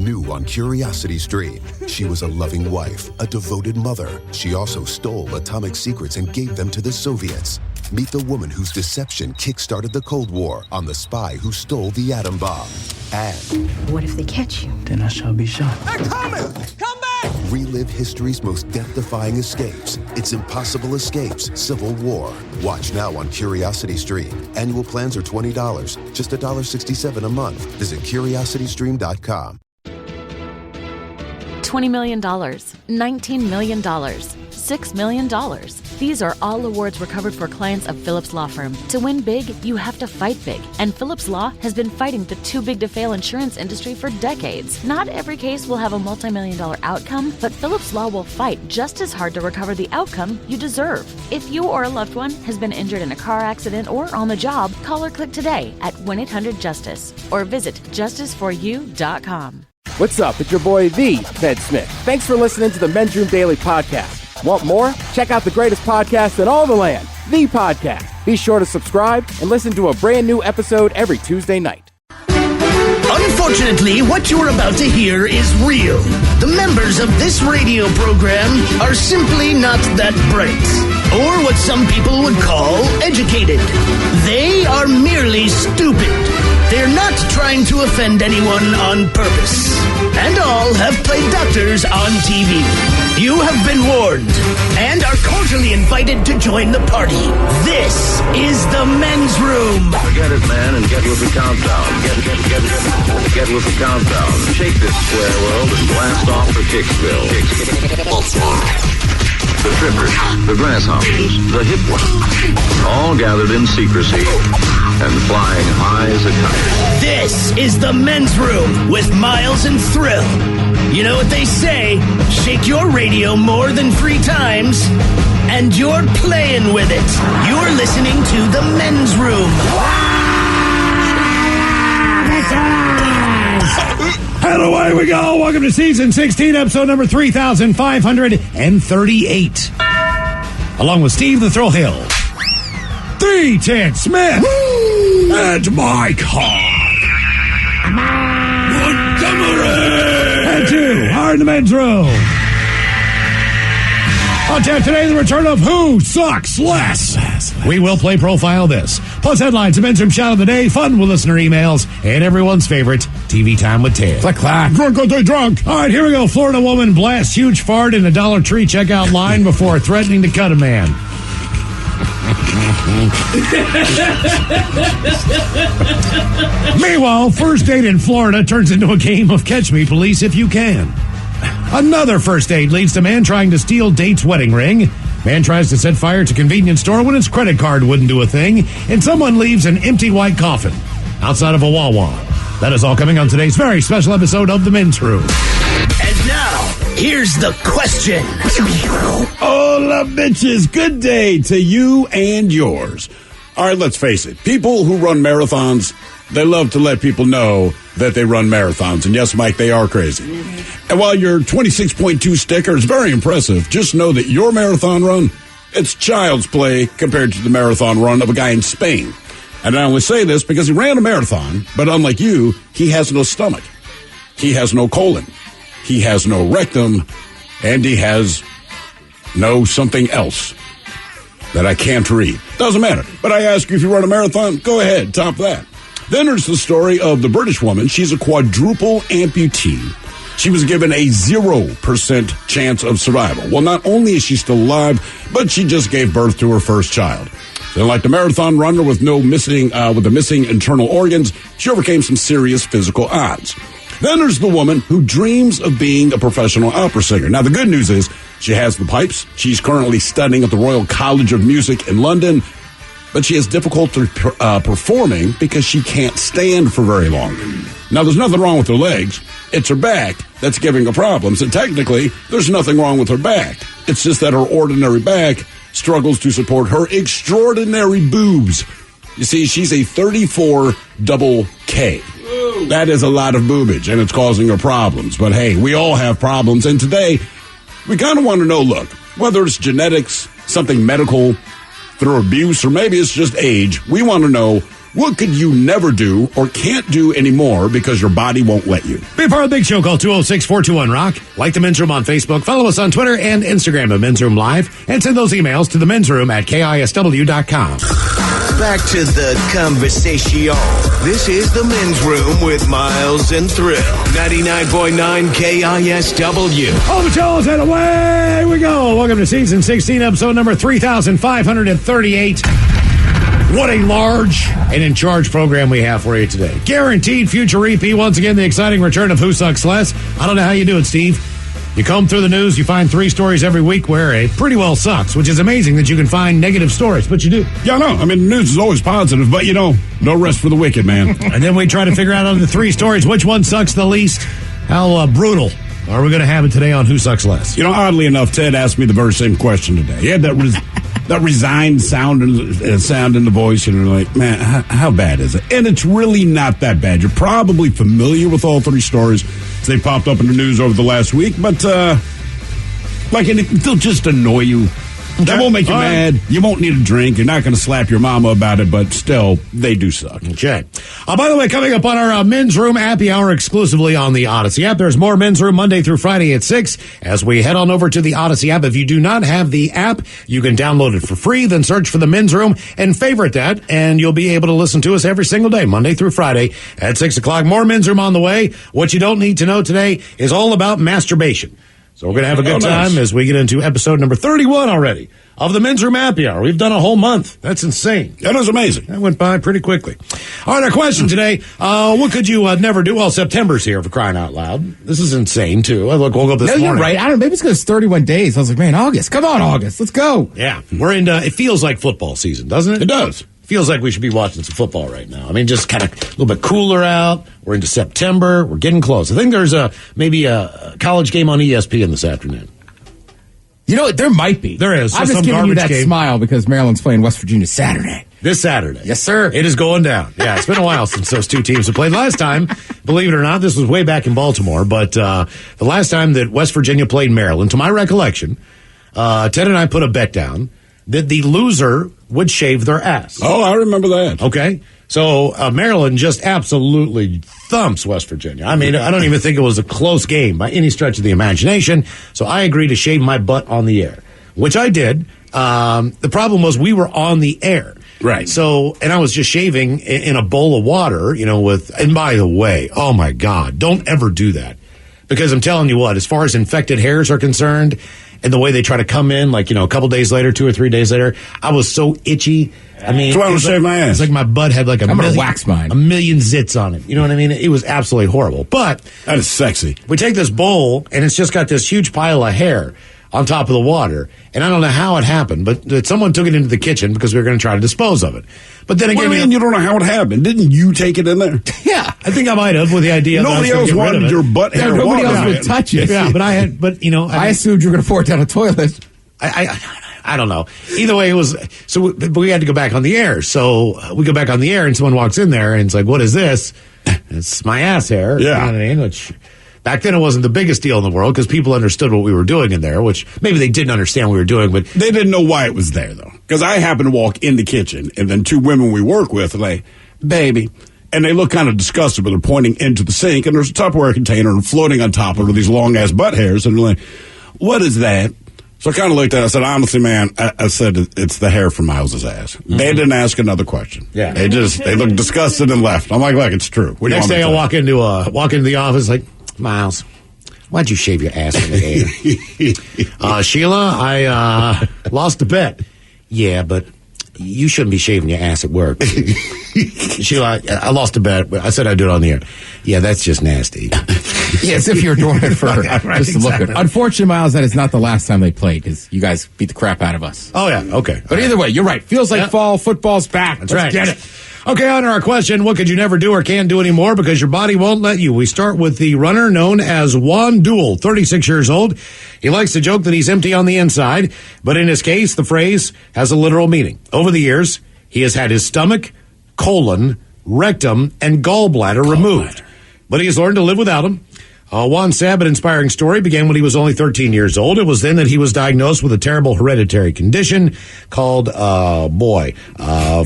New on Curiosity Stream. She was a loving wife, a devoted mother. She also stole atomic secrets and gave them to the Soviets. Meet the woman whose deception kick-started the Cold War on the spy who stole the atom bomb. And what if they catch you? Then I shall be shot. They're coming! Come back! relive history's most death-defying escapes. It's Impossible Escapes, Civil War. Watch now on Curiosity Stream. Annual plans are $20, just $1.67 a month. Visit curiositystream.com. $20 million, $19 million, $6 million. These are all awards recovered for clients of Phillips Law Firm. To win big, you have to fight big. And Phillips Law has been fighting the too-big-to-fail insurance industry for decades. Not every case will have a multi-million-dollar outcome, but Phillips Law will fight just as hard to recover the outcome you deserve. If you or a loved one has been injured in a car accident or on the job, call or click today at 1-800-JUSTICE or visit justiceforyou.com. What's up? It's your boy, The Ted Smith. Thanks for listening to the Men's Room Daily Podcast. Want more? Check out the greatest podcast in all the land, The Podcast. Be sure to subscribe and listen to a brand new episode every Tuesday night. Unfortunately, what you're about to hear is real. The members of this radio program are simply not that bright, or what some people would call educated. They are merely stupid. They're not trying to offend anyone on purpose. And all have played doctors on TV. You have been warned and are cordially invited to join the party. This is the Men's Room. Forget it, man, and get with the countdown. Get with the countdown. Shake this square world and blast off for Kicksville. The trippers, the grasshoppers, the hip ones, all gathered in secrecy and flying high as a kite. This is the Men's Room with Miles and Thrill. You know what they say, shake your radio more than 3 times, and you're playing with it. You're listening to the Men's Room. And away we go. Welcome to Season 16, Episode number 3538. Along with Steve the Thrill Hill, the Ted Smith, and Mike Hawk. Montgomery. And 2 are in the Men's Room. On tap today, the return of Who Sucks Less. We will play Profile This. Plus headlines, a Men's Room shout of the day, fun with listener emails, and everyone's favorite, TV Time with Ted. Clack, clack. Drunk. All right, here we go. Florida woman blasts huge fart in a Dollar Tree checkout line before threatening to cut a man. Meanwhile, first date in Florida turns into a game of Catch Me Police If You Can. Another first date leads to man trying to steal date's wedding ring. Man tries to set fire to convenience store when his credit card wouldn't do a thing. And someone leaves an empty white coffin outside of a Wawa. That is all coming on today's very special episode of The Men's Room. And now, here's the question. Hola, bitches. Good day to you and yours. All right, let's face it. People who run marathons, they love to let people know that they run marathons. And yes, Mike, they are crazy. Mm-hmm. And while your 26.2 sticker is very impressive, just know that your marathon run, it's child's play compared to the marathon run of a guy in Spain. And I only say this because he ran a marathon, but unlike you, he has no stomach. He has no colon. He has no rectum. And he has no something else that I can't read. Doesn't matter. But I ask you, if you run a marathon, go ahead, top that. Then there's the story of the British woman. She's a quadruple amputee. She was given a 0% chance of survival. Well, not only is she still alive, but she just gave birth to her first child. So like the marathon runner with the missing internal organs, she overcame some serious physical odds. Then there's the woman who dreams of being a professional opera singer. Now, the good news is she has the pipes. She's currently studying at the Royal College of Music in London. But she has difficulty performing because she can't stand for very long. Now, there's nothing wrong with her legs. It's her back that's giving her problems. And technically, there's nothing wrong with her back. It's just that her ordinary back struggles to support her extraordinary boobs. You see, she's a 34 double K. That is a lot of boobage, and it's causing her problems. But hey, we all have problems. And today, we kind of want to know, look, whether it's genetics, something medical, through abuse, or maybe it's just age, we want to know, What could you never do or can't do anymore because your body won't let you? Be a part of the Big Show. Call 206-421-ROCK. Like the Men's Room on Facebook. Follow us on Twitter and Instagram at Men's Room Live. And send those emails to the Men's Room at KISW.com. Back to the conversation. This is the Men's Room with Miles and Thrill. 99.9 KISW. Oh, the show is and away we go. Welcome to season 16, episode number 3,538. What a large and in charge program we have for you today. Guaranteed future repeat. Once again, the exciting return of Who Sucks Less. I don't know how you do it, Steve. You comb through the news, you find 3 stories every week where it pretty well sucks, which is amazing that you can find negative stories, but you do. Yeah, no, I mean, the news is always positive, but, no rest for the wicked, man. And then we try to figure out out of the 3 stories, which one sucks the least. How brutal are we going to have it today on Who Sucks Less? Oddly enough, Ted asked me the very same question today. He had that resigned sound in the voice, and like, man, how bad is it? And it's really not that bad. You're probably familiar with all 3 stories as they popped up in the news over the last week, but they'll just annoy you. Okay. That won't make you mad. You won't need a drink. You're not going to slap your mama about it, but still, they do suck. Okay. By the way, coming up on our Men's Room Happy Hour exclusively on the Odyssey app, there's more Men's Room Monday through Friday at 6 as we head on over to the Odyssey app. If you do not have the app, you can download it for free, then search for the Men's Room and favorite that, and you'll be able to listen to us every single day, Monday through Friday at 6 o'clock. More Men's Room on the way. What you don't need to know today is all about masturbation. So we're going to have a good time as we get into episode number 31 already of the Men's Room Happy Hour. We've done a whole month. That's insane. That was amazing. That went by pretty quickly. All right, our question today, what could you never do? Well, September's here, for crying out loud. This is insane, too. I woke up this morning. You're right. I don't know. Maybe it's because it's 31 days. I was like, man, August. Come on, August. Let's go. Yeah. We're in, it feels like football season, doesn't it? It does. Feels like we should be watching some football right now. I mean, just kind of a little bit cooler out. We're into September. We're getting close. I think there's maybe a college game on ESPN this afternoon. You know what? There might be. There is. I'm just giving you that smile because Maryland's playing West Virginia Saturday. This Saturday. Yes, sir. It is going down. Yeah, it's been a while since those 2 teams have played. Last time, believe it or not, this was way back in Baltimore, but the last time that West Virginia played Maryland, to my recollection, Ted and I put a bet down that the loser would shave their ass. Oh, I remember that. Okay. So Maryland just absolutely thumps West Virginia. I mean, I don't even think it was a close game by any stretch of the imagination. So I agreed to shave my butt on the air, which I did. The problem was we were on the air. Right. So, and I was just shaving in a bowl of water, and by the way, oh my God, don't ever do that. Because I'm telling you what, as far as infected hairs are concerned, and the way they try to come in, a couple days later, 2 or 3 days later, I was so itchy. I mean, that's why I would shave my ass. It's like my butt had like I'm gonna wax mine. a million zits on it. You know what I mean? It was absolutely horrible. But that is sexy. We take this bowl, and it's just got this huge pile of hair on top of the water. And I don't know how it happened, but someone took it into the kitchen because we were going to try to dispose of it. But then again, you don't know how it happened. Didn't you take it in there? Yeah, I think I might have with the idea. Nobody else wanted your butt hair. Nobody else would touch it. Yeah, but I had. But I assumed you were going to pour it down a toilet. I don't know. Either way, it was so. But we had to go back on the air. So we go back on the air, and someone walks in there, and it's like, "What is this?" It's my ass hair. Yeah. You know what I mean? Which back then it wasn't the biggest deal in the world because people understood what we were doing in there. Which maybe they didn't understand what we were doing, but they didn't know why it was there though. Because I happened to walk in the kitchen, and then 2 women we work with are like, "Baby." And they look kind of disgusted, but they're pointing into the sink, and there's a Tupperware container, and floating on top of it are these long-ass butt hairs, and they're like, "What is that?" So I kind of looked at it. I said, honestly, man, I said, it's the hair from Miles's ass. Mm-hmm. They didn't ask another question. Yeah. They looked disgusted and left. I'm like, look, it's true. Next day I walk into the office like, Miles, why'd you shave your ass in the air? Sheila, I lost a bet. Yeah, but you shouldn't be shaving your ass at work. Sheila, I lost a bet. I said I'd do it on the air. Yeah, that's just nasty. Yeah, as if you're doing it for right, just to look good. Unfortunately, Miles, that is not the last time they played because you guys beat the crap out of us. Oh, yeah. Okay. But either way, you're right. Feels like fall. Football's back. That's Let's right. get it. Okay, on to our question. What could you never do or can't do anymore because your body won't let you? We start with the runner known as Juan Duel, 36 years old. He likes to joke that he's empty on the inside, but in his case, the phrase has a literal meaning. Over the years, he has had his stomach, colon, rectum, and gallbladder removed. But he has learned to live without them. Juan's sad but inspiring story began when he was only 13 years old. It was then that he was diagnosed with a terrible hereditary condition called,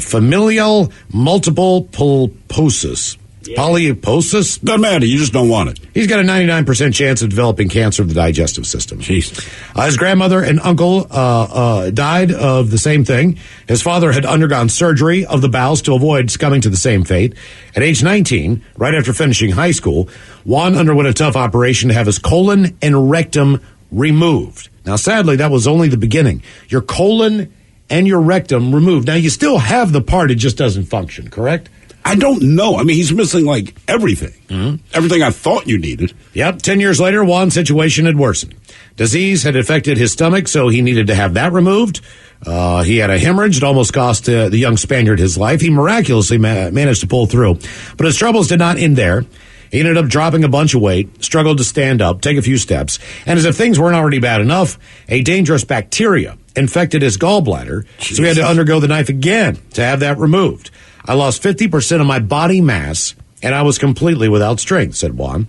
familial multiple pulposis. Polyposis? Doesn't matter. You just don't want it. He's got a 99% chance of developing cancer of the digestive system. Jesus. His grandmother and uncle died of the same thing. His father had undergone surgery of the bowels to avoid succumbing to the same fate. At age 19, right after finishing high school, Juan underwent a tough operation to have his colon and rectum removed. Now, sadly, that was only the beginning. Your colon and your rectum removed. Now, you still have the part, it just doesn't function, correct? I don't know. I mean, he's missing, like, everything. Mm-hmm. Everything I thought you needed. Yep. 10 years later, Juan's situation had worsened. Disease had affected his stomach, so he needed to have that removed. He had a hemorrhage. It almost cost the young Spaniard his life. He miraculously managed to pull through. But his troubles did not end there. He ended up dropping a bunch of weight, struggled to stand up, take a few steps, and as if things weren't already bad enough, a dangerous bacteria infected his gallbladder, Jesus. So he had to undergo the knife again to have that removed. I lost 50% of my body mass, and I was completely without strength, said Juan.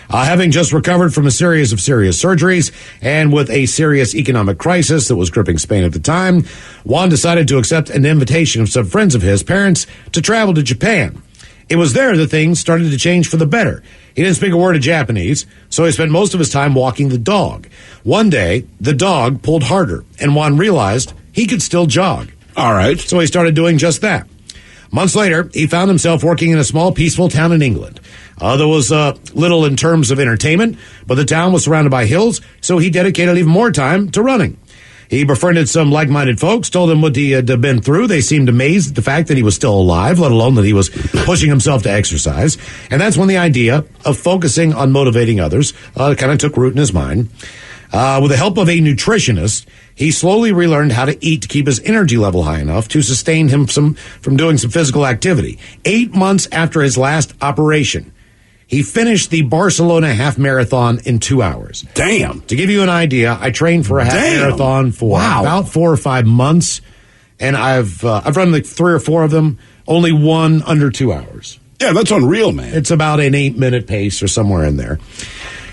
Having just recovered from a series of serious surgeries and with a serious economic crisis that was gripping Spain at the time, Juan decided to accept an invitation of some friends of his parents to travel to Japan. It was there that things started to change for the better. He didn't speak a word of Japanese, so he spent most of his time walking the dog. One day, the dog pulled harder, and Juan realized he could still jog. All right. So he started doing just that. Months later, he found himself working in a small, peaceful town in England. There was little in terms of entertainment, but the town was surrounded by hills, so he dedicated even more time to running. He befriended some like-minded folks, told them what he had been through. They seemed amazed at the fact that he was still alive, let alone that he was pushing himself to exercise. And that's when the idea of focusing on motivating others kind of took root in his mind. With the help of a nutritionist, he slowly relearned how to eat to keep his energy level high enough to sustain him from doing some physical activity. 8 months after his last operation, he finished the Barcelona half marathon in 2 hours. Damn. To give you an idea, I trained for a half marathon for about 4 or 5 months, and I've run like 3 or 4 of them, only one under 2 hours. Yeah, that's unreal, man. It's about an 8-minute pace or somewhere in there.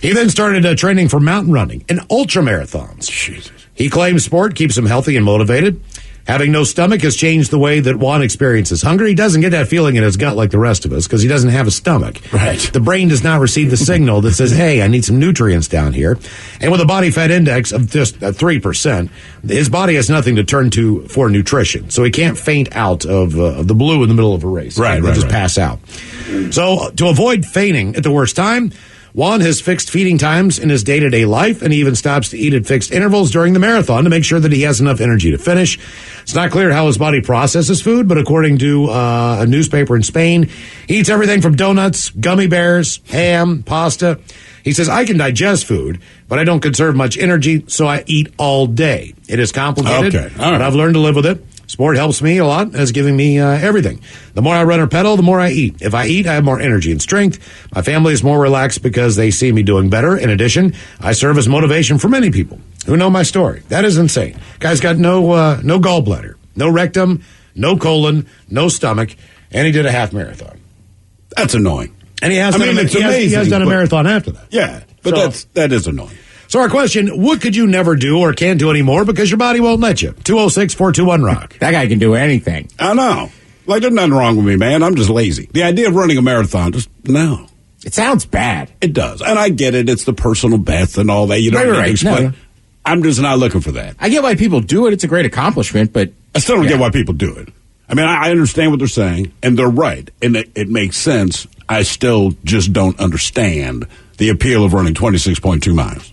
He then started training for mountain running and ultra marathons. Jesus. He claims sport keeps him healthy and motivated. Having no stomach has changed the way that Juan experiences hunger. He doesn't get that feeling in his gut like the rest of us because he doesn't have a stomach. Right. The brain does not receive the signal that says, hey, I need some nutrients down here. And with a body fat index of just 3%, his body has nothing to turn to for nutrition. So he can't faint out of the blue in the middle of a race. Right, He'll just pass out. So to avoid fainting at the worst time, Juan has fixed feeding times in his day-to-day life, and he even stops to eat at fixed intervals during the marathon to make sure that he has enough energy to finish. It's not clear how his body processes food, but according to a newspaper in Spain, he eats everything from donuts, gummy bears, ham, pasta. He says, I can digest food, but I don't conserve much energy, so I eat all day. It is complicated, Okay. All right. But I've learned to live with it. Sport helps me a lot and has given me everything. The more I run or pedal, the more I eat. If I eat, I have more energy and strength. My family is more relaxed because they see me doing better. In addition, I serve as motivation for many people who know my story. That is insane. Guy's got no gallbladder, no rectum, no colon, no stomach, and he did a half marathon. That's annoying. And he has it's done a marathon after that. Yeah, but that is annoying. So our question, what could you never do or can't do anymore because your body won't let you? 206-421-ROCK. That guy can do anything. I know. Like, there's nothing wrong with me, man. I'm just lazy. The idea of running a marathon, no. It sounds bad. It does. And I get it. It's the personal best and all that. You don't need to explain. No. I'm just not looking for that. I get why people do it. It's a great accomplishment, but I still don't get why people do it. I mean, I understand what they're saying, and they're right, and it makes sense. I still just don't understand the appeal of running 26.2 miles.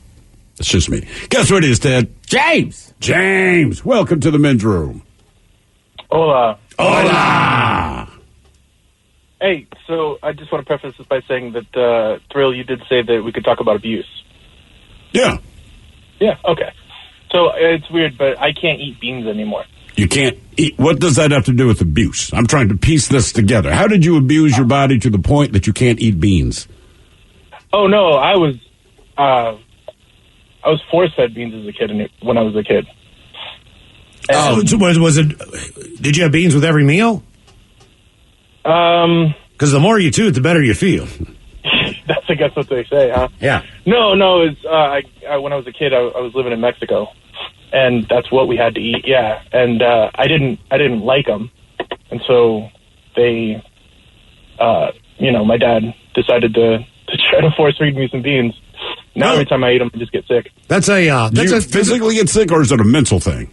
It's just me. Guess what it is, Ted? James, welcome to the men's room. Hola. Hola. Hey, so I just want to preface this by saying that, Thrill, you did say that we could talk about abuse. Yeah. Yeah, okay. So it's weird, but I can't eat beans anymore. You can't eat. What does that have to do with abuse? I'm trying to piece this together. How did you abuse your body to the point that you can't eat beans? Oh, no, I was force-fed beans as a kid when I was a kid. So was it? Did you have beans with every meal? Because the more you toot, the better you feel. That's, I guess, what they say, huh? Yeah. No, it's, when I was a kid, I was living in Mexico, and that's what we had to eat, yeah. And I didn't like them, and so they, my dad decided to try to force feed me some beans. Now every time I eat them, I just get sick. That's a Do you physically get sick, or is it a mental thing?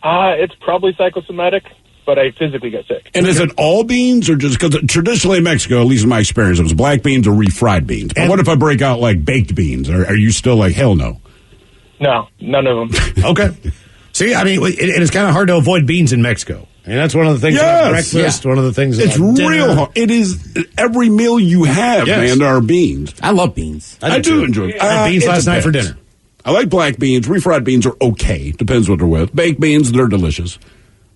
It's probably psychosomatic, but I physically get sick. And is it all beans, or just because traditionally in Mexico, at least in my experience, it was black beans or refried beans? But what if I break out like baked beans? Are you still like, hell no? No, none of them. Okay. See, I mean, it is kind of hard to avoid beans in Mexico. And that's one of the things about breakfast, one of the things it's about real dinner. hard. It is every meal you have, man, there are beans. I love beans. I do enjoy it. I had beans last night for dinner. I like black beans. Refried beans are okay. Depends what they're with. Baked beans, they're delicious.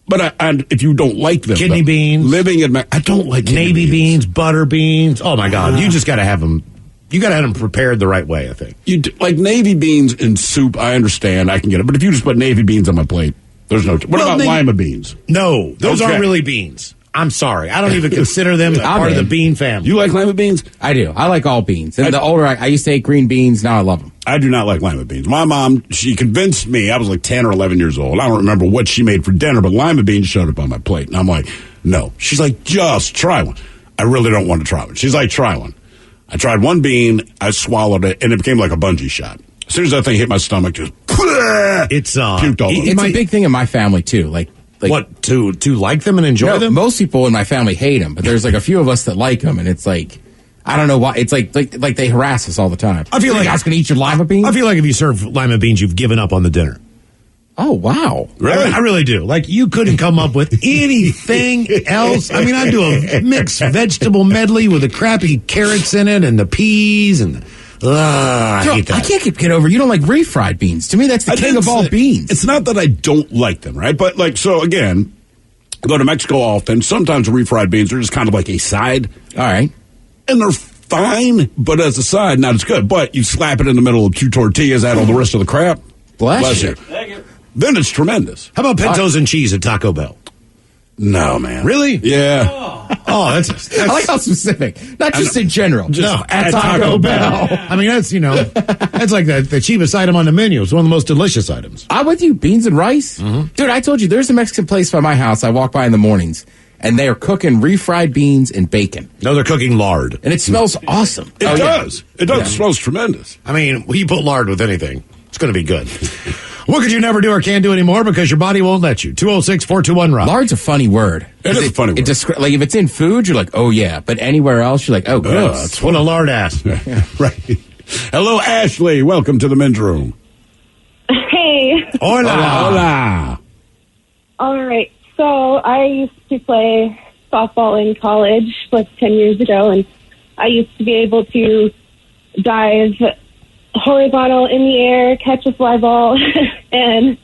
But if you don't like them, kidney beans, living in I don't like navy beans, butter beans. Oh my God, you just got to have them. You got to have them prepared the right way. I think like navy beans in soup. I understand, I can get it. But if you just put navy beans on my plate, there's no. What about lima beans? No, those aren't really beans. I'm sorry, I don't even consider them part of the bean family. You like lima beans? I do. I like all beans. And the older I used to hate green beans, now I love them. I do not like lima beans. My mom, she convinced me, I was like 10 or 11 years old. I don't remember what she made for dinner, but lima beans showed up on my plate. And I'm like, no. She's like, just try one. I really don't want to try one. She's like, try one. I tried one bean, I swallowed it, and it became like a bungee shot. As soon as that thing hit my stomach, just puked all over. It's a big thing in my family, too. Like what, to like them and enjoy them? Most people in my family hate them, but there's like a few of us that like them, and it's like, I don't know why. It's like they harass us all the time. I feel like you guys can eat your lima beans. I feel like if you serve lima beans, you've given up on the dinner. Oh, wow. Really? I really do. Like, you couldn't come up with anything else. I mean, I do a mixed vegetable medley with the crappy carrots in it and the peas and I hate that. I can't get over. You don't like refried beans. To me, that's the king of all beans. It's not that I don't like them, right? But like, so again, I go to Mexico often. Sometimes refried beans are just kind of like a side. All right. And they're fine, but as a side, not as good. But you slap it in the middle of 2 tortillas, add all the rest of the crap. Bless you. Then it's tremendous. How about pintos and cheese at Taco Bell? No, man. Really? Yeah. Oh, that's I like how specific. Not just in general. No, at Taco Bell. I mean, that's, that's like the cheapest item on the menu. It's one of the most delicious items. I'm with you. Beans and rice? Mm-hmm. Dude, I told you, there's a Mexican place by my house I walk by in the mornings, and they are cooking refried beans and bacon. No, they're cooking lard. And it smells awesome. It does. Yeah. It does. It smells tremendous. I mean, when you put lard with anything, it's going to be good. What could you never do or can't do anymore because your body won't let you? 206-421-ROCK. Lard's a funny word. It is a funny word. Like, if it's in food, you're like, oh, yeah. But anywhere else, you're like, oh, gross. That's what a lard ass. Right. Hello, Ashley. Welcome to the men's room. Hey. Hola. Hola. All right. So I used to play softball in college like 10 years ago, and I used to be able to dive horizontal in the air, catch a fly ball, and,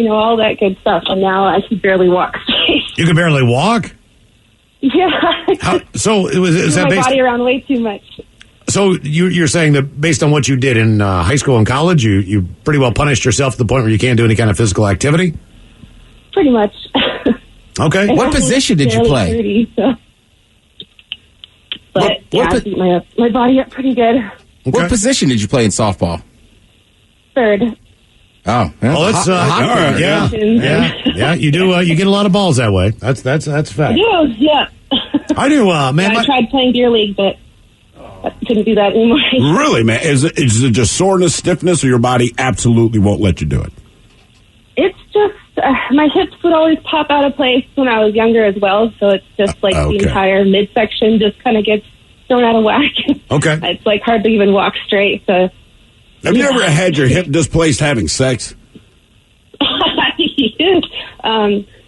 all that good stuff. And now I can barely walk straight. You can barely walk? Yeah. So is that my based... body around way too much. So you're saying that based on what you did in high school and college, you pretty well punished yourself to the point where you can't do any kind of physical activity? Pretty much. Okay. What position did you play? 30, so. But I beat my body up pretty good. Okay. What position did you play in softball? Third. Oh, that's all right. Yeah. You do. You get a lot of balls that way. That's fact. I do. Yeah. I do, man. I tried playing beer league, but I couldn't do that anymore. Really, man? Is it just soreness, stiffness, or your body absolutely won't let you do it? It's just my hips would always pop out of place when I was younger as well. So it's just like the entire midsection just kind of gets thrown out of whack. Okay. It's like hard to even walk straight. So. Have you ever had your hip displaced having sex?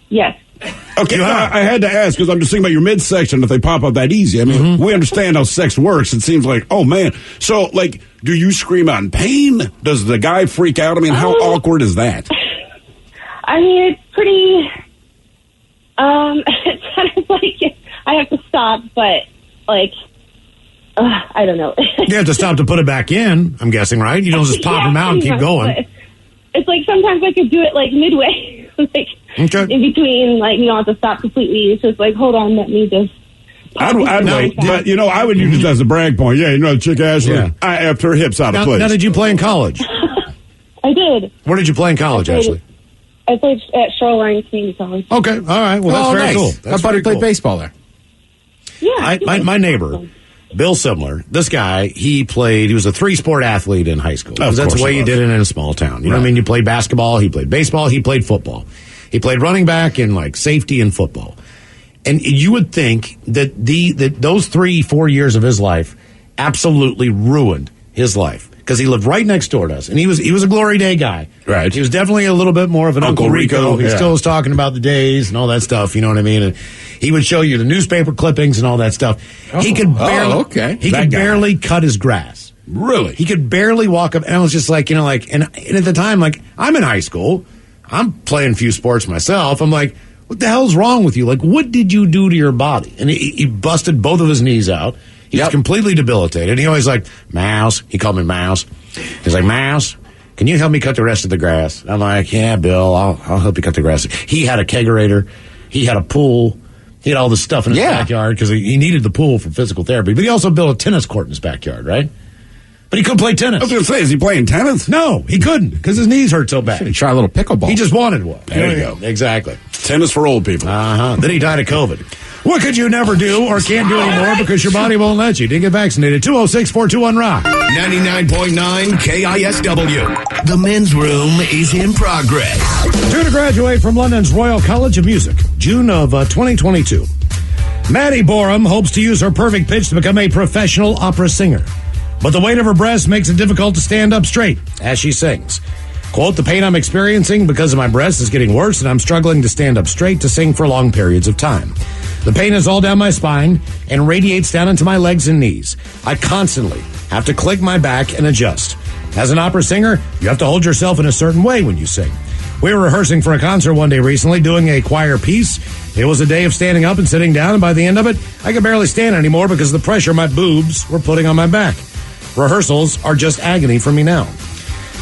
Yes. Okay, I had to ask because I'm just thinking about your midsection. If they pop up that easy, I mean, we understand how sex works. It seems like, oh man. So, like, do you scream out in pain? Does the guy freak out? I mean, how awkward is that? I mean, it's pretty. It's kind of like I have to stop, but like. I don't know. You have to stop to put it back in, I'm guessing, right? You don't just pop them out and keep going. It's like sometimes I could do it like midway, like in between, like you don't have to stop completely. It's just like, hold on, let me just I'd wait, but I would use it as a brag point. Yeah, chick Ashley, I effed her hips out of place. Now, did you play in college? I did. Where did you play in college, Ashley? I played at Shoreline Community College. Okay, all right. Well, that's very cool. My buddy played baseball there. Yeah. My neighbor, Bill Simler, this guy, he was a 3-sport athlete in high school. Because that's the way you did it in a small town. You know what I mean? You played basketball, he played baseball, he played football. He played running back and like safety and football. And you would think that those 3-4 years of his life absolutely ruined his life. Because he lived right next door to us. And he was a Glory Day guy. Right. He was definitely a little bit more of an Uncle Rico. He still was talking about the days and all that stuff, you know what I mean? And he would show you the newspaper clippings and all that stuff. He could barely cut his grass. Really? He could barely walk up. And I was just like, and at the time, like, I'm in high school. I'm playing a few sports myself. I'm like, what the hell's wrong with you? Like, what did you do to your body? And he busted both of his knees out. He was completely debilitated. He always like, Mouse. He called me Mouse. He's like, Mouse, can you help me cut the rest of the grass? I'm like, yeah, Bill, I'll help you cut the grass. He had a kegerator. He had a pool. He had all this stuff in his backyard because he needed the pool for physical therapy. But he also built a tennis court in his backyard, right? But he couldn't play tennis. I was going to say, is he playing tennis? No, he couldn't because his knees hurt so bad. Should try a little pickleball. He just wanted one. There you go. Exactly. Tennis for old people. Then he died of COVID. What could you never do or can't do anymore because your body won't let you? Didn't get vaccinated. 206-421-ROCK. 99.9 KISW. The men's room is in progress. Due to graduate from London's Royal College of Music, June of 2022. Maddie Borum hopes to use her perfect pitch to become a professional opera singer. But the weight of her breast makes it difficult to stand up straight as she sings. Quote, the pain I'm experiencing because of my breast is getting worse and I'm struggling to stand up straight to sing for long periods of time. The pain is all down my spine and radiates down into my legs and knees. I constantly have to click my back and adjust. As an opera singer, you have to hold yourself in a certain way when you sing. We were rehearsing for a concert one day recently, doing a choir piece. It was a day of standing up and sitting down, and by the end of it, I could barely stand anymore because of the pressure my boobs were putting on my back. Rehearsals are just agony for me now.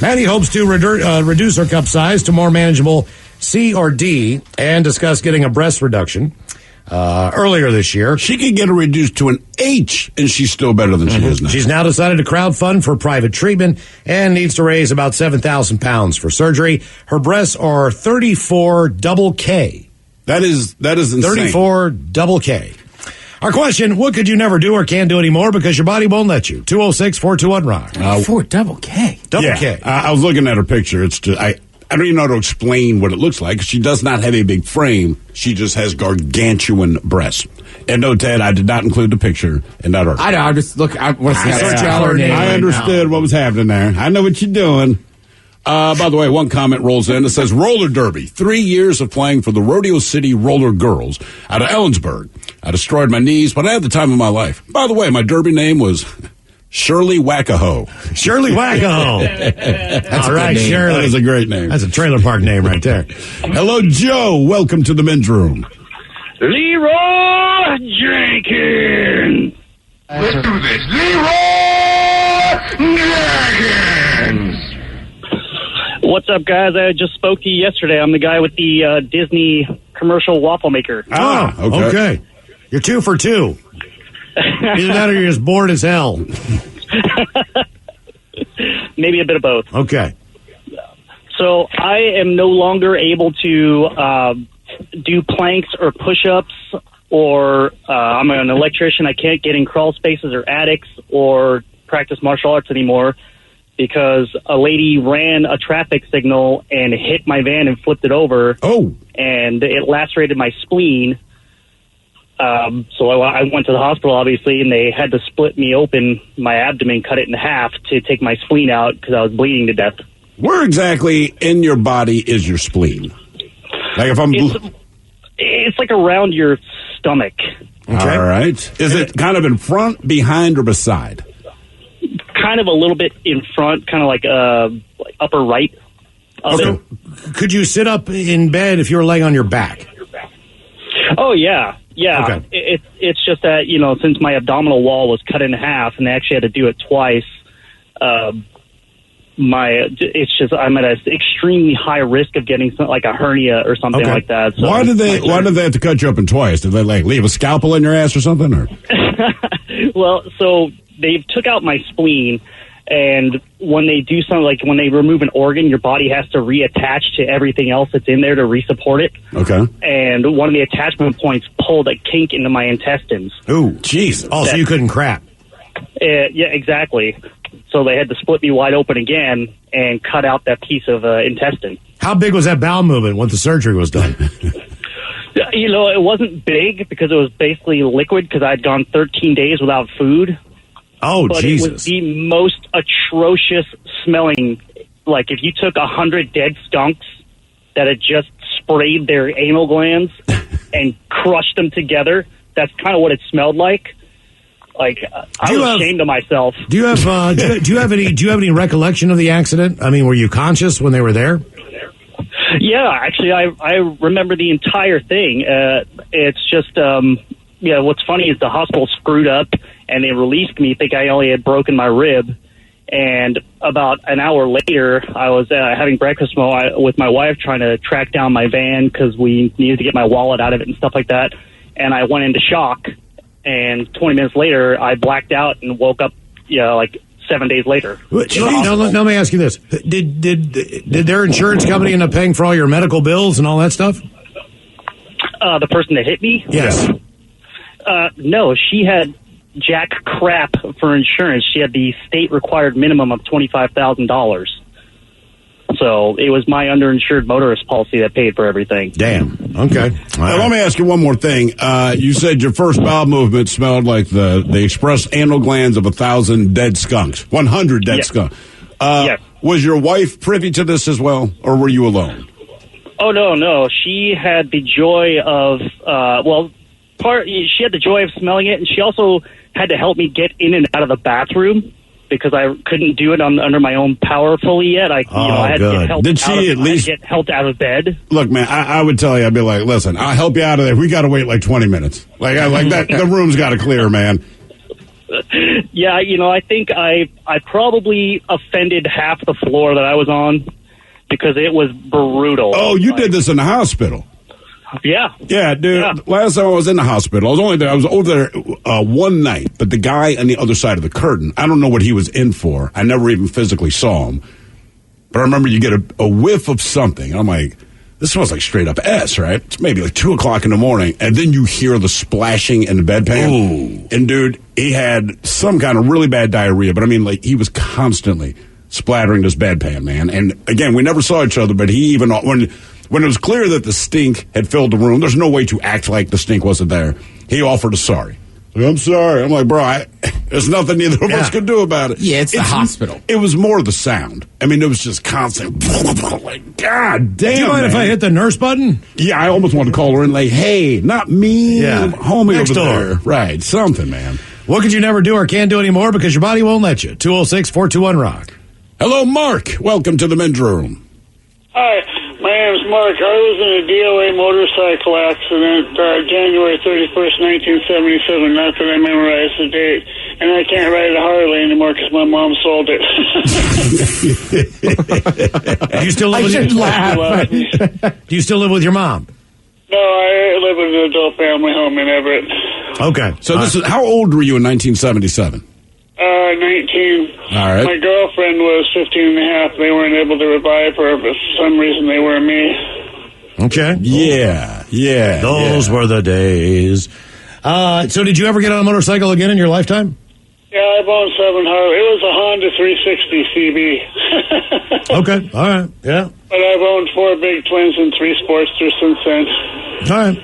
Maddie hopes to reduce her cup size to more manageable C or D and discuss getting a breast reduction earlier this year. She could get it reduced to an H, and she's still better than she is now. She's now decided to crowdfund for private treatment and needs to raise about 7,000 pounds for surgery. Her breasts are 34 double K. That is insane. 34 double K. Our question, what could you never do or can't do anymore because your body won't let you? 206-421-ROCK. 4 double K. Double K. I was looking at her picture. It's just, I don't even know how to explain what it looks like. She does not have a big frame. She just has gargantuan breasts. And no, Ted, I did not include the picture in that article. I know. I just look. I want to see her name. I understood what was happening there. I know what you're doing. By the way, one comment rolls in. It says, roller derby. 3 years of playing for the Rodeo City Roller Girls out of Ellensburg. I destroyed my knees, but I had the time of my life. By the way, my derby name was Shirley Wackahoe. Shirley Wackahoe. That's all right, Shirley. That is a great name. That's a trailer park name right there. Hello, Joe. Welcome to the men's room. Leroy Jenkins. Let's do this. Leroy Jenkins. What's up, guys? I just spoke to you yesterday. I'm the guy with the Disney commercial waffle maker. Oh, okay. You're 2 for 2. Either that or you're just bored as hell. Maybe a bit of both. Okay. So I am no longer able to do planks or push-ups, or I'm an electrician. I can't get in crawl spaces or attics or practice martial arts anymore because a lady ran a traffic signal and hit my van and flipped it over. Oh. And it lacerated my spleen. So I went to the hospital, obviously, and they had to split me open, my abdomen, cut it in half to take my spleen out because I was bleeding to death. Where exactly in your body is your spleen? Like if I'm... It's like around your stomach. Okay. All right. Is it kind of in front, behind, or beside? Kind of a little bit in front, kind of like upper right. Okay. Could you sit up in bed if you were laying on your back? Oh, yeah. Yeah. Okay. It's just that, since my abdominal wall was cut in half and they actually had to do it twice, it's just I'm at an extremely high risk of getting like a hernia or something like that. So why did they have to cut you open twice? Did they like leave a scalpel in your ass or something? Or well, so they took out my spleen, and when they do something like when they remove an organ, your body has to reattach to everything else that's in there to resupport it. Okay. And one of the attachment points pulled a kink into my intestines. Ooh, jeez. Oh, so you couldn't crap. Yeah, exactly. So they had to split me wide open again and cut out that piece of intestine. How big was that bowel movement once the surgery was done? It wasn't big because it was basically liquid because I'd gone 13 days without food. Oh, but Jesus. It was the most atrocious smelling. Like if you took 100 dead skunks that had just sprayed their anal glands and crushed them together, that's kind of what it smelled like. Like I was ashamed of myself. Do you have do you have any recollection of the accident? I mean, were you conscious when they were there? Yeah, actually, I remember the entire thing. It's just what's funny is the hospital screwed up and they released me. I think I only had broken my rib. And about an hour later, I was having breakfast with my wife, trying to track down my van because we needed to get my wallet out of it and stuff like that. And I went into shock. And 20 minutes later, I blacked out and woke up, like 7 days later. Now, let me ask you this: Did their insurance company end up paying for all your medical bills and all that stuff? The person that hit me? Yes. No, she had jack crap for insurance. She had the state required minimum of $25,000. So it was my underinsured motorist policy that paid for everything. Damn. Okay. Now, let me ask you one more thing. You said your first bowel movement smelled like the express anal glands of 1,000 dead skunks. 100 dead skunks. Yes. Was your wife privy to this as well, or were you alone? Oh, no. She had the joy of, she had the joy of smelling it, and she also had to help me get in and out of the bathroom because I couldn't do it under my own power fully yet. I had to get help. Did she at least get helped out of bed? Look, man, I would tell you, I'd be like, listen, I'll help you out of there. We got to wait like 20 minutes. Like that, the room's got to clear, man. Yeah, I think I probably offended half the floor that I was on because it was brutal. Oh, you did this in the hospital? Yeah. Yeah, dude. Yeah. Last time I was in the hospital, I was over there one night, but the guy on the other side of the curtain, I don't know what he was in for. I never even physically saw him. But I remember you get a whiff of something. And I'm like, this smells like straight up S, right? It's maybe like 2 o'clock in the morning. And then you hear the splashing in the bedpan. Ooh. And dude, he had some kind of really bad diarrhea. But I mean, like, he was constantly splattering this bedpan, man. And again, we never saw each other, but he even, when it was clear that the stink had filled the room, there's no way to act like the stink wasn't there. He offered a sorry. I'm sorry. I'm like, bro, there's nothing either of us could do about it. Yeah, it's the hospital. It was more the sound. I mean, it was just constant. Like, God damn. Do you mind if I hit the nurse button? Yeah, I almost wanted to call her and like, hey, not me. Yeah. Homie Next over door. there. Right. Something, man. What could you never do or can't do anymore because your body won't let you? 206-421-ROCK. Hello, Mark. Welcome to the men's room. Hi. My name's Mark. I was in a DOA motorcycle accident January 31st, 1977. Not that I memorized the date. And I can't ride a Harley anymore because my mom sold it. Do you still live with your mom? No, I live in an adult family home in Everett. Okay. So how old were you in 1977? 19. All right. My girlfriend was 15 and a half. They weren't able to revive her, but for some reason they were me. Okay. Yeah. Those were the days. So did you ever get on a motorcycle again in your lifetime? Yeah, I've owned 7 Harley. It was a Honda 360 CB. Okay. All right. Yeah. But I've owned 4 Big Twins and 3 Sportsters since then. All right.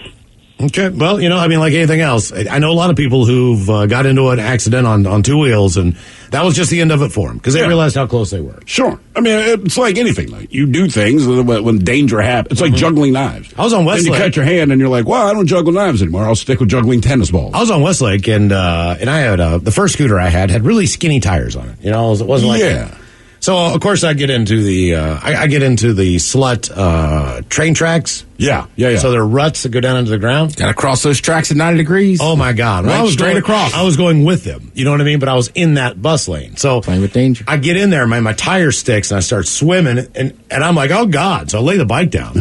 Okay. Well, like anything else, I know a lot of people who've got into an accident on 2 wheels, and that was just the end of it for them because they realized how close they were. Sure. I mean, it's like anything. Like you do things when danger happens. It's like juggling knives. I was on Westlake. And you cut your hand, and you're like, well, I don't juggle knives anymore. I'll stick with juggling tennis balls. I was on Westlake, and I had the first scooter I had really skinny tires on it. It wasn't like So, of course, I get into the I get into the slut train tracks. Yeah. So there are ruts that go down into the ground. Got to cross those tracks at 90 degrees. Oh, my God. Right, I was straight across. I was going with them. You know what I mean? But I was in that bus lane. So playing with danger. I get in there, my tire sticks, and I start swimming. And I'm like, oh, God. So I lay the bike down.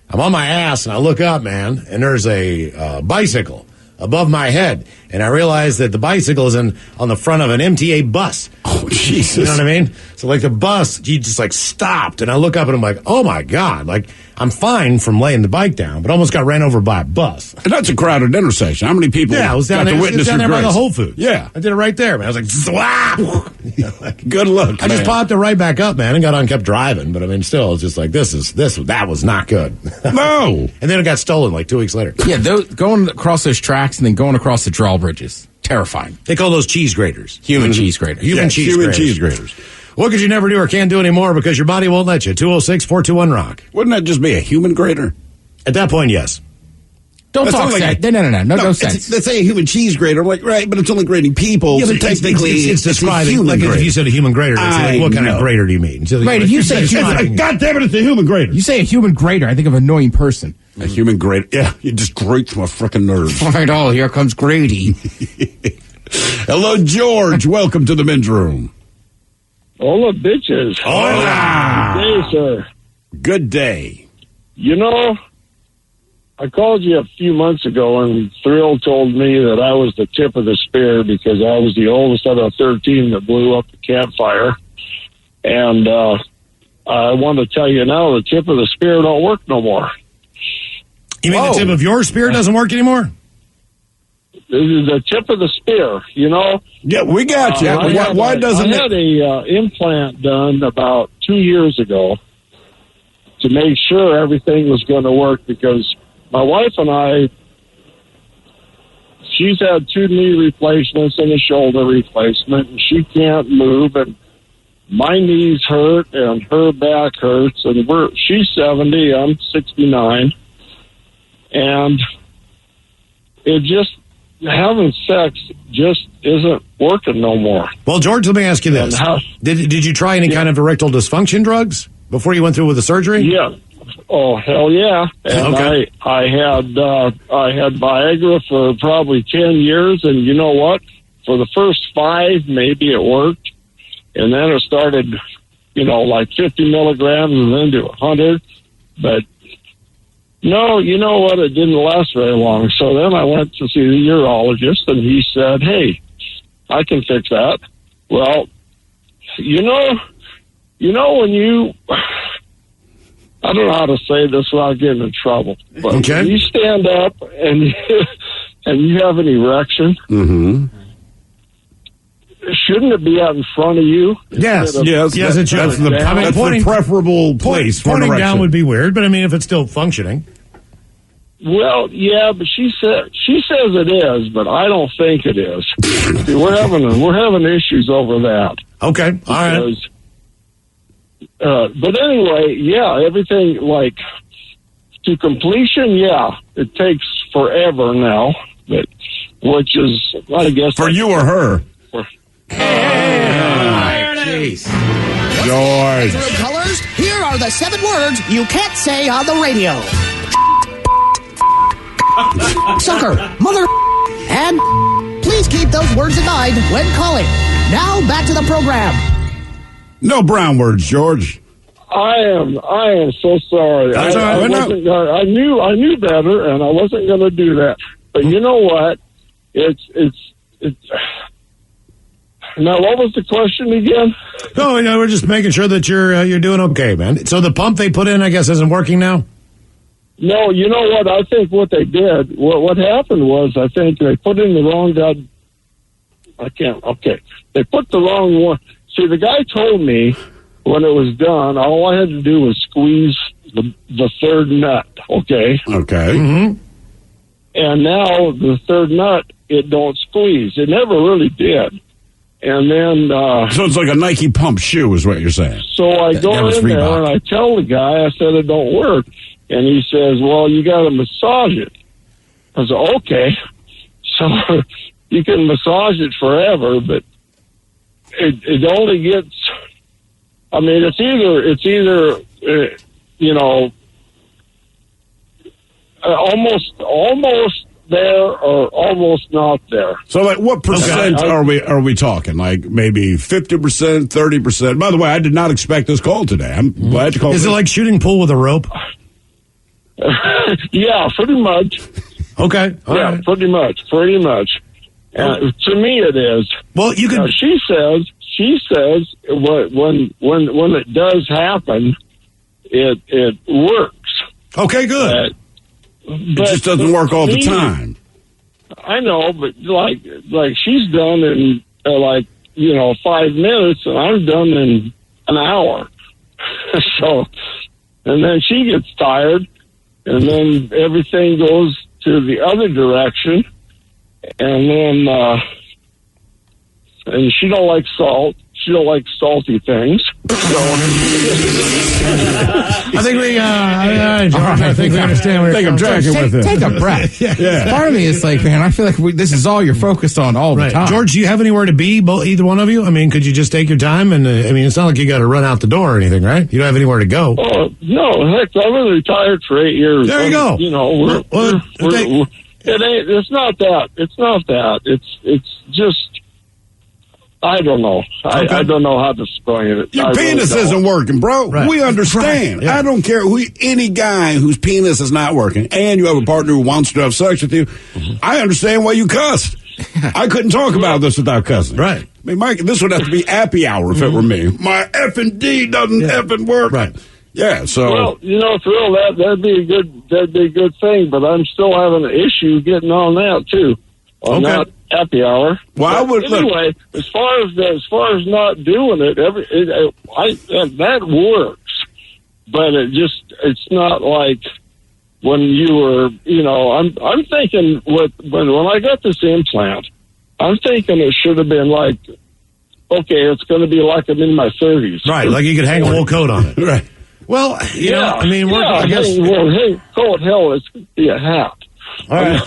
I'm on my ass, and I look up, man, and there's a bicycle above my head. And I realize that the bicycle is on the front of an MTA bus. Oh, Jesus. You know what I mean? So, like, the bus, he just, like, stopped. And I look up and I'm like, oh, my God. Like, I'm fine from laying the bike down, but almost got ran over by a bus. And that's a crowded intersection. How many people I was down got there, to witness down there your by the grace? Whole Foods. Yeah. I did it right there, man. I was like, wow. Good luck, I just popped it right back up, man, and got on and kept driving. But, I mean, still, it's just like, that was not good. No. And then it got stolen like 2 weeks later. Yeah, going across those tracks and then going across the drawbridges. Terrifying. They call those cheese graters. Human cheese graters. Human cheese graters. What could you never do or can't do anymore because your body won't let you? 206-421-ROCK. Wouldn't that just be a human grater? At that point, yes. Don't talk sense. No sense. Let's say a human cheese grater. I'm like, right, but it's only grating people. Yeah, so but technically, it's describing, like if you said a human grater, it's like, what kind of grater do you mean? So, right, if you say God damn it, it's a human grater. You say a human grater, I think of an annoying person. A human grater. Yeah, it just grates my frickin' nerves. All right, here comes Grady. Hello, George. Welcome to the men's room. Hola, bitches. Hola. Good day, sir. Good day. You know, I called you a few months ago, and Thrill told me that I was the tip of the spear because I was the oldest out of 13 that blew up the campfire. And I want to tell you now, the tip of the spear don't work no more. You mean the tip of your spear doesn't work anymore? The tip of the spear, you know? Yeah, we got you. Why doesn't I had a implant done about 2 years ago to make sure everything was going to work because my wife and I, she's had 2 knee replacements and a shoulder replacement, and she can't move, and my knees hurt and her back hurts, and she's 70, I'm 69, and it just, having sex just isn't working no more. Well, George, let me ask you this. Did you try any kind of erectile dysfunction drugs before you went through with the surgery? Yeah. Oh, hell yeah. And okay. I had Viagra for probably 10 years, and you know what? For the first 5, maybe it worked. And then it started, like 50 milligrams and then to 100. But no, you know what? It didn't last very long. So then I went to see the urologist, and he said, hey, I can fix that. Well, you know when you, I don't know how to say this without getting in trouble, but when you stand up and you have an erection, shouldn't it be out in front of you? Yes, it should. That's the preferable place for an pointing erection. down would be weird, but I mean, if it's still functioning. Well, yeah, but she says it is, but I don't think it is. See, we're having issues over that. Okay, all right. But anyway, yeah, everything like to completion. Yeah, it takes forever now, but which is, I guess, for you or her. Jeez. George. Colors, here are the 7 words you can't say on the radio. Sucker, mother, and please keep those words in mind when calling. Now back to the program. No brown words, George. I am so sorry. That's all right. I knew better, and I wasn't going to do that. But you know what? It's. Now, what was the question again? No, we're just making sure that you're doing okay, man. So the pump they put in, I guess, isn't working now? No, you know what? I think what they did, what happened was, I think they put in the wrong They put the wrong one. See, the guy told me when it was done, all I had to do was squeeze the third nut, okay? Okay. Mm-hmm. And now the third nut, it don't squeeze. It never really did. And then... so it's like a Nike pump shoe is what you're saying. So I go in there and I tell the guy, I said, it don't work. And he says, well, you got to massage it. I said, okay. So you can massage it forever, but it only gets I mean, it's either almost there or almost not there. So, like, what percent are we talking? Like, maybe 50%, 30%? By the way, I did not expect this call today. I'm glad you called. Is it like shooting pool with a rope? Yeah, pretty much. Okay. All right. Pretty much. To me, it is. Well, you could. Now, she says when it does happen, it works. Okay, good. It just doesn't work all the time. I know, but like she's done in 5 minutes, and I'm done in an hour. So, and then she gets tired, and then everything goes to the other direction, and then and she don't like salt. She don't like salty things. So I think we, I think we understand where you're tracking with it. Take a breath. Yeah. Part of me is like, man, I feel like this is all you're focused on all the time. George, do you have anywhere to be, either one of you? I mean, could you just take your time? And I mean, it's not like you got to run out the door or anything, right? You don't have anywhere to go. Oh, no, heck, I've been retired for 8 years. There you go. You know, it's not that. It's not that. It's just, I don't know. I don't know how to explain it. Your penis isn't working, bro. Right. We understand. Right. Yeah. I don't care any guy whose penis is not working, and you have a partner who wants to have sex with you. Mm-hmm. I understand why you cussed. I couldn't talk about this without cussing. Right. I mean, Mike, this would have to be happy hour if it were me. My effing D doesn't effing work. Right. Yeah. So. Well, Thrill, that'd be a good thing, but I'm still having an issue getting on that too. On that happy hour. Well, I would anyway. As far as not doing it, that works, but it's not like when you were. I'm thinking when I got this implant, I'm thinking it should have been like, okay, it's going to be like I'm in my 30s, right? Like you could hang a wool coat on it, right? Well, you know, I mean, I guess. Hey, cold hell, it's going to be a hat. All right.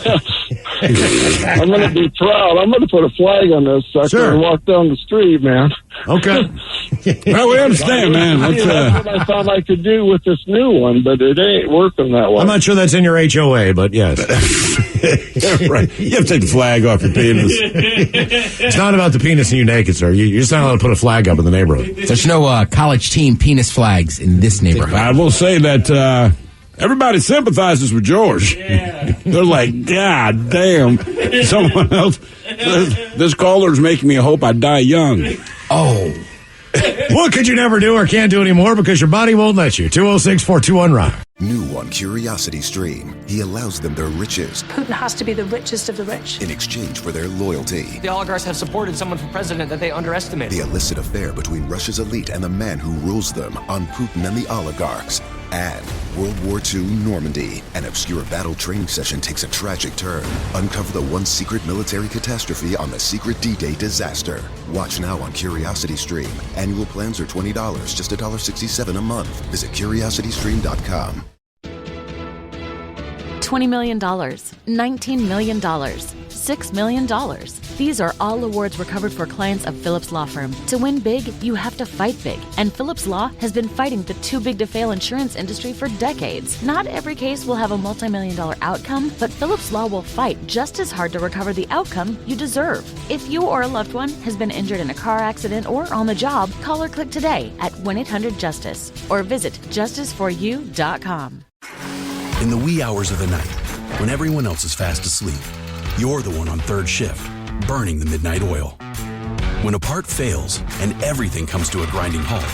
I'm going to be proud. I'm going to put a flag on this sucker and walk down the street, man. Okay. Well, we understand, man. That's what I thought I could do with this new one, but it ain't working that way. I'm not sure that's in your HOA, but yes. Right. You have to take the flag off your penis. It's not about the penis and you naked, sir. You're just not allowed to put a flag up in the neighborhood. There's no college team penis flags in this neighborhood. I will say that everybody sympathizes with George. Yeah. They're like, God damn. Someone else. This caller's making me hope I die young. Oh. What could you never do or can't do anymore because your body won't let you? 206-421-ROCK. New on Curiosity Stream, he allows them their riches Putin has to be the richest of the rich. in exchange for their loyalty. The oligarchs have supported someone for president that they underestimate. The illicit affair between Russia's elite and the man who rules them on Putin and the oligarchs. And World War II Normandy, an obscure battle training session takes a tragic turn. Uncover the one secret military catastrophe on the secret D-Day disaster. Watch now on Curiosity Stream. Annual plans are $20, just $1.67 a month. Visit curiositystream.com. $20 million, $19 million, $6 million. These are all awards recovered for clients of Phillips Law Firm. To win big, you have to fight big. And Phillips Law has been fighting the too-big-to-fail insurance industry for decades. Not every case will have a multi-million-dollar outcome, but Phillips Law will fight just as hard to recover the outcome you deserve. If you or a loved one has been injured in a car accident or on the job, call or click today at 1-800-JUSTICE or visit justiceforyou.com. In the wee hours of the night, when everyone else is fast asleep, you're the one on third shift, burning the midnight oil. When a part fails and everything comes to a grinding halt,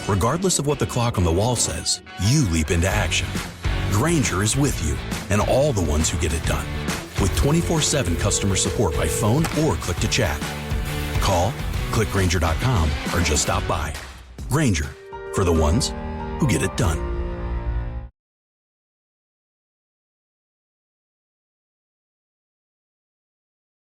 regardless of what the clock on the wall says, you leap into action. Grainger is with you and all the ones who get it done. With 24/7 customer support by phone or click to chat. Call, click Grainger.com, or just stop by. Grainger, for the ones who get it done.